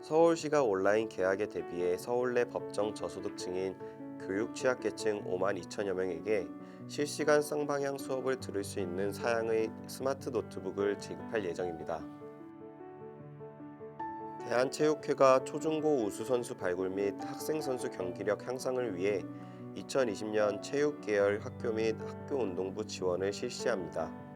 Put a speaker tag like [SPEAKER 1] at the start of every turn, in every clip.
[SPEAKER 1] 서울시가 온라인 계약에 대비해 서울 내 법정 저소득층인 교육 취약계층 5만 2천여 명에게 실시간 쌍방향 수업을 들을 수 있는 사양의 스마트 노트북을 지급할 예정입니다. 대한체육회가 초중고 우수선수 발굴 및 학생선수 경기력 향상을 위해 2020년 체육계열 학교 및 학교운동부 지원을 실시합니다.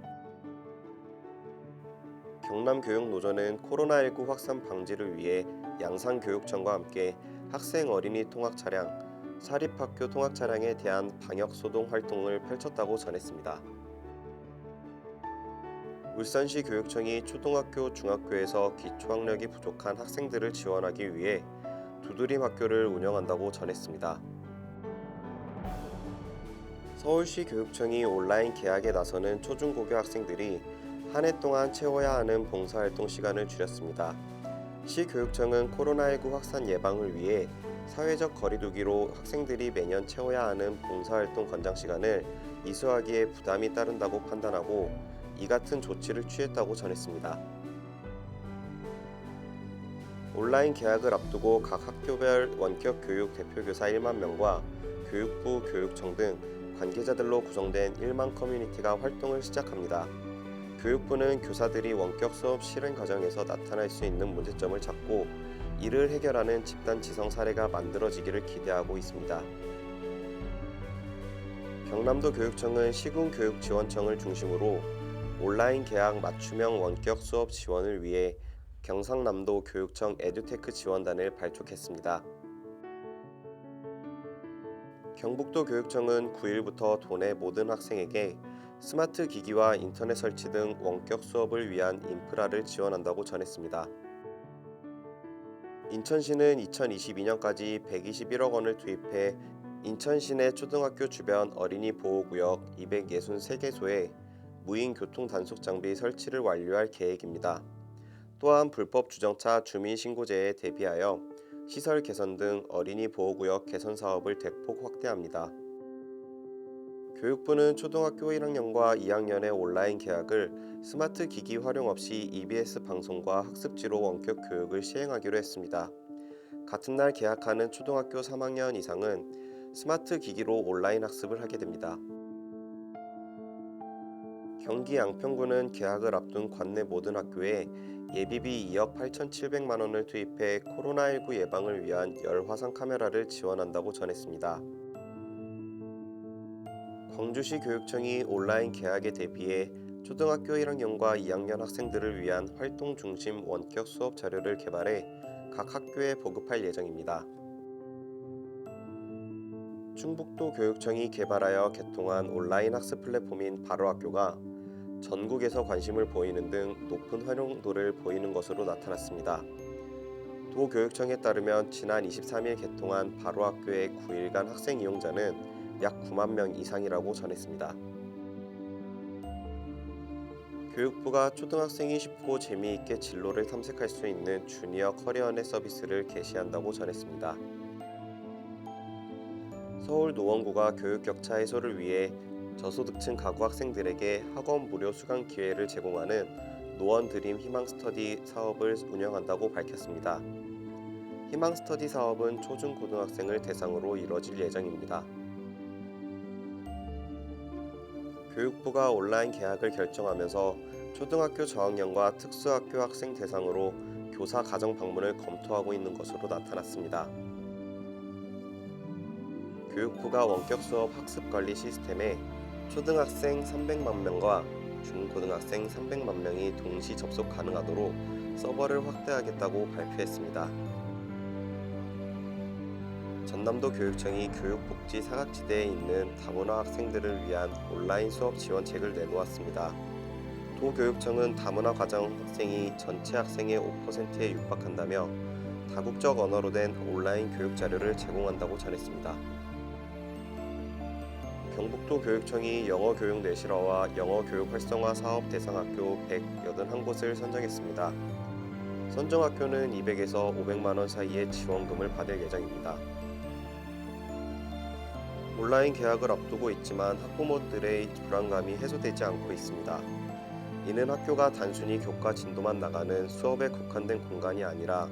[SPEAKER 1] 경남교육노조는 코로나19 확산 방지를 위해 양산교육청과 함께 학생 어린이 통학 차량, 사립학교 통학 차량에 대한 방역 소동 활동을 펼쳤다고 전했습니다. 울산시 교육청이 초등학교, 중학교에서 기초학력이 부족한 학생들을 지원하기 위해 두드림 학교를 운영한다고 전했습니다. 서울시 교육청이 온라인 개학에 나서는 초중고교 학생들이 한 해 동안 채워야 하는 봉사활동 시간을 줄였습니다. 시 교육청은 코로나19 확산 예방을 위해 사회적 거리두기로 학생들이 매년 채워야 하는 봉사활동 권장 시간을 이수하기에 부담이 따른다고 판단하고 이 같은 조치를 취했다고 전했습니다. 온라인 개학을 앞두고 각 학교별 원격 교육 대표교사 1만 명과 교육부, 교육청 등 관계자들로 구성된 1만 커뮤니티가 활동을 시작합니다. 교육부는 교사들이 원격 수업 실행 과정에서 나타날 수 있는 문제점을 잡고 이를 해결하는 집단 지성 사례가 만들어지기를 기대하고 있습니다. 경남도 교육청은 시군교육지원청을 중심으로 온라인 개학 맞춤형 원격 수업 지원을 위해 경상남도 교육청 에듀테크 지원단을 발족했습니다. 경북도 교육청은 9일부터 도내 모든 학생에게 스마트 기기와 인터넷 설치 등 원격 수업을 위한 인프라를 지원한다고 전했습니다. 인천시는 2022년까지 121억 원을 투입해 인천 시내 초등학교 주변 어린이 보호구역 263개소에 무인 교통 단속 장비 설치를 완료할 계획입니다. 또한 불법 주정차 주민신고제에 대비하여 시설 개선 등 어린이 보호구역 개선 사업을 대폭 확대합니다. 교육부는 초등학교 1학년과 2학년의 온라인 개학을 스마트 기기 활용 없이 EBS 방송과 학습지로 원격 교육을 시행하기로 했습니다. 같은 날 개학하는 초등학교 3학년 이상은 스마트 기기로 온라인 학습을 하게 됩니다. 경기 양평구는 개학을 앞둔 관내 모든 학교에 예비비 2억 8,700만 원을 투입해 코로나19 예방을 위한 열화상 카메라를 지원한다고 전했습니다. 광주시 교육청이 온라인 개학에 대비해 초등학교 1학년과 2학년 학생들을 위한 활동 중심 원격 수업 자료를 개발해 각 학교에 보급할 예정입니다. 충북도 교육청이 개발하여 개통한 온라인 학습 플랫폼인 바로학교가 전국에서 관심을 보이는 등 높은 활용도를 보이는 것으로 나타났습니다. 도 교육청에 따르면 지난 23일 개통한 바로학교의 9일간 학생 이용자는 약 9만 명 이상이라고 전했습니다. 교육부가 초등학생이 쉽고 재미있게 진로를 탐색할 수 있는 주니어 커리어넷 서비스를 개시한다고 전했습니다. 서울 노원구가 교육 격차 해소를 위해 저소득층 가구 학생들에게 학원 무료 수강 기회를 제공하는 노원 드림 희망 스터디 사업을 운영한다고 밝혔습니다. 희망 스터디 사업은 초중고등학생을 대상으로 이뤄질 예정입니다. 교육부가 온라인 개학을 결정하면서 초등학교 저학년과 특수학교 학생 대상으로 교사 가정 방문을 검토하고 있는 것으로 나타났습니다. 교육부가 원격 수업 학습 관리 시스템에 초등학생 300만 명과 중고등학생 300만 명이 동시 접속 가능하도록 서버를 확대하겠다고 발표했습니다. 전남도 교육청이 교육복지 사각지대에 있는 다문화 학생들을 위한 온라인 수업 지원책을 내놓았습니다. 도교육청은 다문화 가정 학생이 전체 학생의 5%에 육박한다며 다국적 언어로 된 온라인 교육 자료를 제공한다고 전했습니다. 경북도 교육청이 영어 교육 내실화와 영어 교육 활성화 사업 대상 학교 181곳을 선정했습니다. 선정 학교는 200에서 500만 원 사이의 지원금을 받을 예정입니다. 온라인 개학을 앞두고 있지만 학부모들의 불안감이 해소되지 않고 있습니다. 이는 학교가 단순히 교과 진도만 나가는 수업에 국한된 공간이 아니라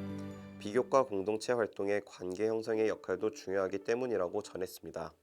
[SPEAKER 1] 비교과 공동체 활동의 관계 형성의 역할도 중요하기 때문이라고 전했습니다.